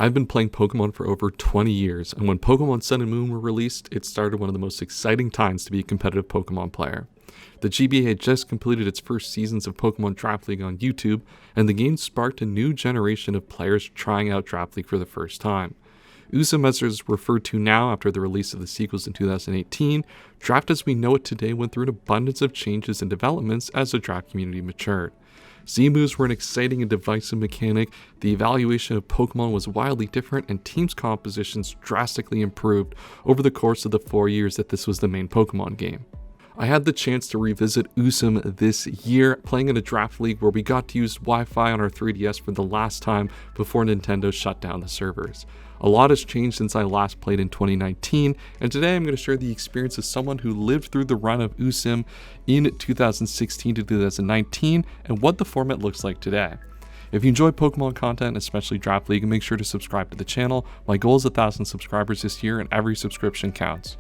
I've been playing Pokemon for over 20 years, and when Pokemon Sun and Moon were released, it started one of the most exciting times to be a competitive Pokemon player. The GBA had just completed its first seasons of Pokemon Draft League on YouTube, and the game sparked a new generation of players trying out Draft League for the first time. USUM, as it is referred to now after the release of the sequels in 2018, Draft as we know it today went through an abundance of changes and developments as the draft community matured. Z-moves were an exciting and divisive mechanic, the evaluation of Pokemon was wildly different, and teams' compositions drastically improved over the course of the 4 years that this was the main Pokemon game. I had the chance to revisit USUM this year, playing in a draft league where we got to use Wi-Fi on our 3DS for the last time before Nintendo shut down the servers. A lot has changed since I last played in 2019, and today I'm going to share the experience of someone who lived through the run of USUM in 2016 to 2019 and what the format looks like today. If you enjoy Pokemon content, especially Draft League, make sure to subscribe to the channel. My goal is 1,000 subscribers this year, and every subscription counts.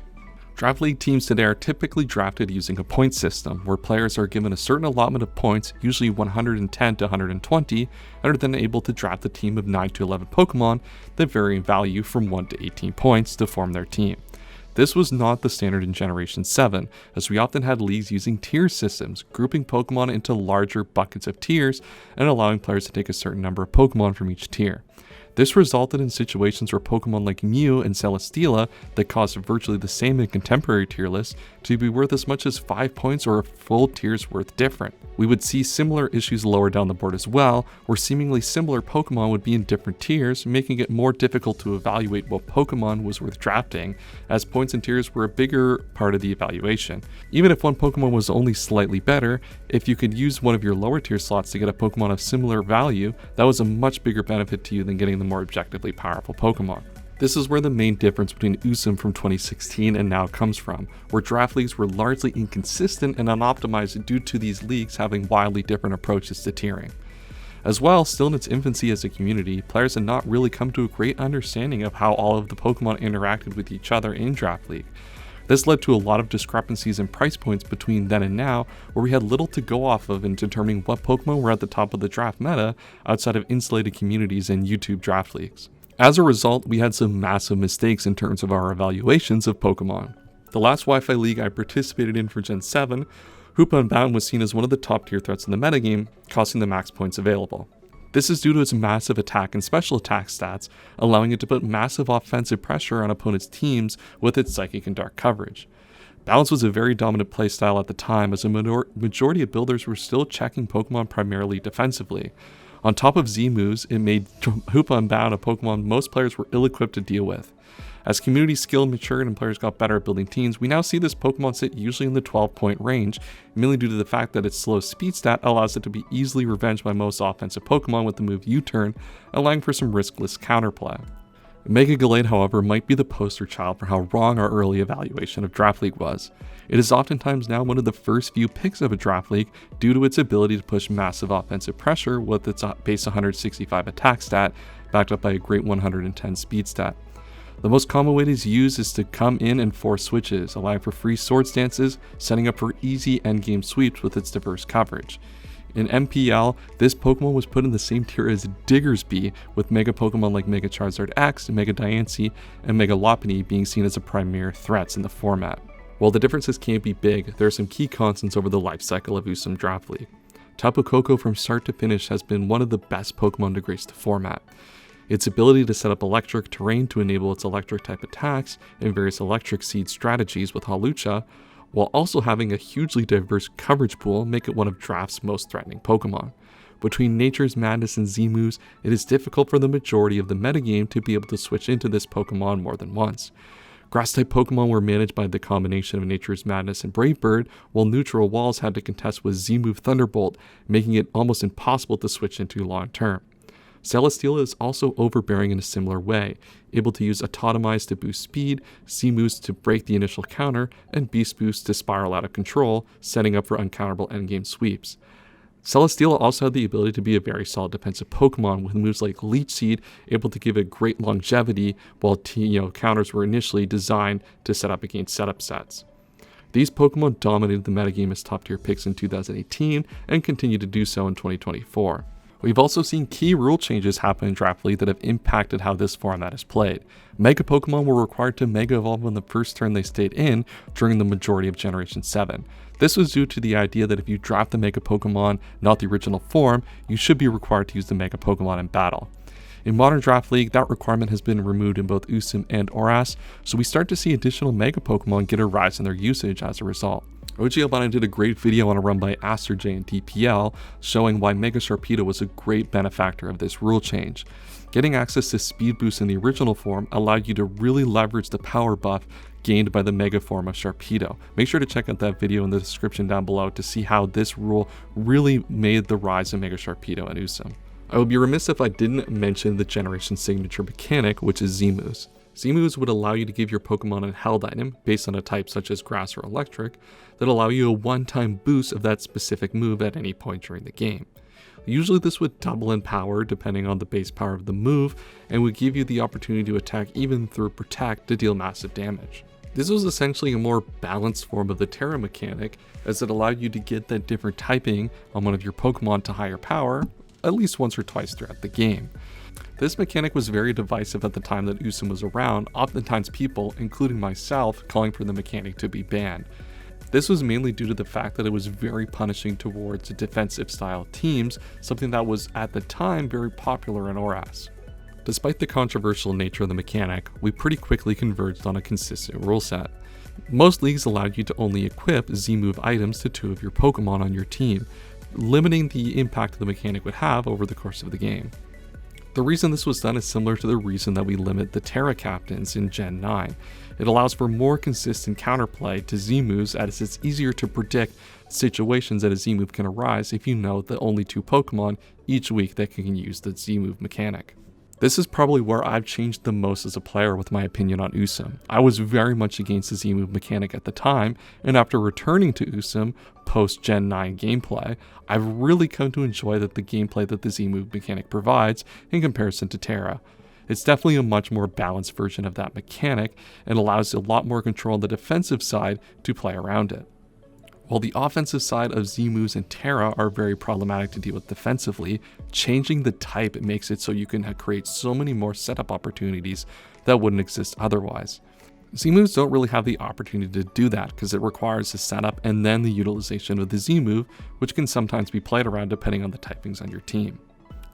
Draft League teams today are typically drafted using a point system, where players are given a certain allotment of points, usually 110 to 120, and are then able to draft a team of 9 to 11 Pokemon that vary in value from 1 to 18 points to form their team. This was not the standard in Generation 7, as we often had leagues using tier systems, grouping Pokemon into larger buckets of tiers and allowing players to take a certain number of Pokemon from each tier. This resulted in situations where Pokemon like Mew and Celesteela that caused virtually the same in contemporary tier lists to be worth as much as 5 points or a full tier's worth different. We would see similar issues lower down the board as well, where seemingly similar Pokemon would be in different tiers, making it more difficult to evaluate what Pokemon was worth drafting, as points and tiers were a bigger part of the evaluation. Even if one Pokemon was only slightly better, if you could use one of your lower tier slots to get a Pokemon of similar value, that was a much bigger benefit to you than getting the more objectively powerful Pokemon. This is where the main difference between USUM from 2016 and now comes from, where draft leagues were largely inconsistent and unoptimized due to these leagues having wildly different approaches to tiering. As well, still in its infancy as a community, players had not really come to a great understanding of how all of the Pokemon interacted with each other in Draft League. This led to a lot of discrepancies in price points between then and now, where we had little to go off of in determining what Pokemon were at the top of the draft meta outside of insulated communities and YouTube draft leagues. As a result, we had some massive mistakes in terms of our evaluations of Pokemon. The last Wi-Fi league I participated in for Gen 7, Hoopa Unbound was seen as one of the top tier threats in the metagame, costing the max points available. This is due to its massive attack and special attack stats, allowing it to put massive offensive pressure on opponents' teams with its psychic and dark coverage. Balance was a very dominant playstyle at the time, as a majority of builders were still checking Pokemon primarily defensively. On top of Z-moves, it made Hoopa Unbound a Pokemon most players were ill-equipped to deal with. As community skill matured and players got better at building teams, we now see this Pokemon sit usually in the 12-point range, mainly due to the fact that its slow speed stat allows it to be easily revenged by most offensive Pokemon with the move U-turn, allowing for some riskless counterplay. Mega Gallade, however, might be the poster child for how wrong our early evaluation of Draft League was. It is oftentimes now one of the first few picks of a Draft League due to its ability to push massive offensive pressure with its base 165 attack stat, backed up by a great 110 speed stat. The most common way it is used is to come in and force switches, allowing for free sword stances, setting up for easy endgame sweeps with its diverse coverage. In MPL, this Pokemon was put in the same tier as Diggersby, with Mega Pokemon like Mega Charizard X, Mega Diancie, and Mega Lopunny being seen as the premier threats in the format. While the differences can't be big, there are some key constants over the life cycle of USUM Draft League. Tapu Koko from start to finish has been one of the best Pokemon to grace the format. Its ability to set up electric terrain to enable its electric type attacks and various electric seed strategies with Hawlucha, while also having a hugely diverse coverage pool, make it one of Draft's most threatening Pokemon. Between Nature's Madness and Z-moves, it is difficult for the majority of the metagame to be able to switch into this Pokemon more than once. Grass-type Pokemon were managed by the combination of Nature's Madness and Brave Bird, while neutral walls had to contest with Z-move Thunderbolt, making it almost impossible to switch into long-term. Celesteela is also overbearing in a similar way, able to use Autotomize to boost speed, Z-moves to break the initial counter, and Beast Boost to spiral out of control, setting up for uncounterable endgame sweeps. Celesteela also had the ability to be a very solid defensive Pokemon, with moves like Leech Seed able to give it great longevity, while counters were initially designed to set up against setup sets. These Pokemon dominated the metagame as top tier picks in 2018 and continue to do so in 2024. We've also seen key rule changes happen in Draft League that have impacted how this format is played. Mega Pokemon were required to Mega Evolve on the first turn they stayed in during the majority of Generation 7. This was due to the idea that if you draft the Mega Pokemon, not the original form, you should be required to use the Mega Pokemon in battle. In Modern Draft League, that requirement has been removed in both Usum and Oras, so we start to see additional Mega Pokemon get a rise in their usage as a result. OG Albino did a great video on a run by Aster J and DPL, showing why Mega Sharpedo was a great benefactor of this rule change. Getting access to Speed Boost in the original form allowed you to really leverage the power buff gained by the Mega form of Sharpedo. Make sure to check out that video in the description down below to see how this rule really made the rise of Mega Sharpedo and Usum. I would be remiss if I didn't mention the Generation Signature mechanic, which is Z-moves. Z-moves would allow you to give your Pokemon a held item based on a type such as Grass or Electric that allow you a one-time boost of that specific move at any point during the game. Usually this would double in power depending on the base power of the move and would give you the opportunity to attack even through Protect to deal massive damage. This was essentially a more balanced form of the Terra mechanic, as it allowed you to get that different typing on one of your Pokemon to higher power at least once or twice throughout the game. This mechanic was very divisive at the time that Usum was around, oftentimes people, including myself, calling for the mechanic to be banned. This was mainly due to the fact that it was very punishing towards defensive style teams, something that was at the time very popular in Oras. Despite the controversial nature of the mechanic, we pretty quickly converged on a consistent rule set. Most leagues allowed you to only equip Z-move items to 2 of your Pokemon on your team, limiting the impact the mechanic would have over the course of the game. The reason this was done is similar to the reason that we limit the Terra Captains in Gen 9. It allows for more consistent counterplay to Z-moves, as it's easier to predict situations that a Z-move can arise if you know the only 2 Pokemon each week that can use the Z-move mechanic. This is probably where I've changed the most as a player with my opinion on Usum. I was very much against the Z-move mechanic at the time, and after returning to Usum post Gen 9 gameplay, I've really come to enjoy the gameplay that the Z-move mechanic provides in comparison to Terra. It's definitely a much more balanced version of that mechanic and allows a lot more control on the defensive side to play around it. While the offensive side of Z-moves and Terra are very problematic to deal with defensively, changing the type makes it so you can create so many more setup opportunities that wouldn't exist otherwise. Z-moves don't really have the opportunity to do that because it requires the setup and then the utilization of the Z-move, which can sometimes be played around depending on the typings on your team.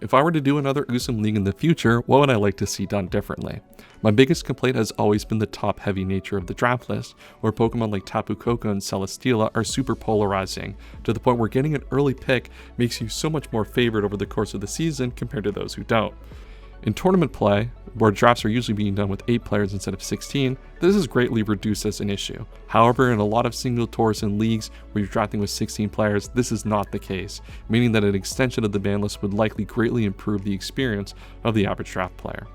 If I were to do another Usum League in the future, what would I like to see done differently? My biggest complaint has always been the top-heavy nature of the draft list, where Pokemon like Tapu Koko and Celesteela are super polarizing, to the point where getting an early pick makes you so much more favored over the course of the season compared to those who don't. In tournament play, where drafts are usually being done with 8 players instead of 16, this is greatly reduced as an issue. However, in a lot of single tours and leagues where you're drafting with 16 players, this is not the case, meaning that an extension of the ban list would likely greatly improve the experience of the average draft player.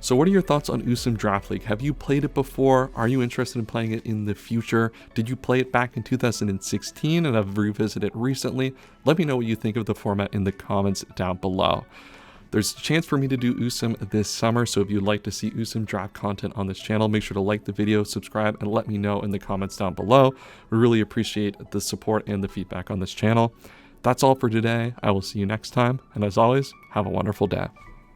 So what are your thoughts on Usum Draft League? Have you played it before? Are you interested in playing it in the future? Did you play it back in 2016 and have revisited it recently? Let me know what you think of the format in the comments down below. There's a chance for me to do Usum this summer, so if you'd like to see Usum draft content on this channel, make sure to like the video, subscribe, and let me know in the comments down below. We really appreciate the support and the feedback on this channel. That's all for today. I will see you next time, and as always, have a wonderful day.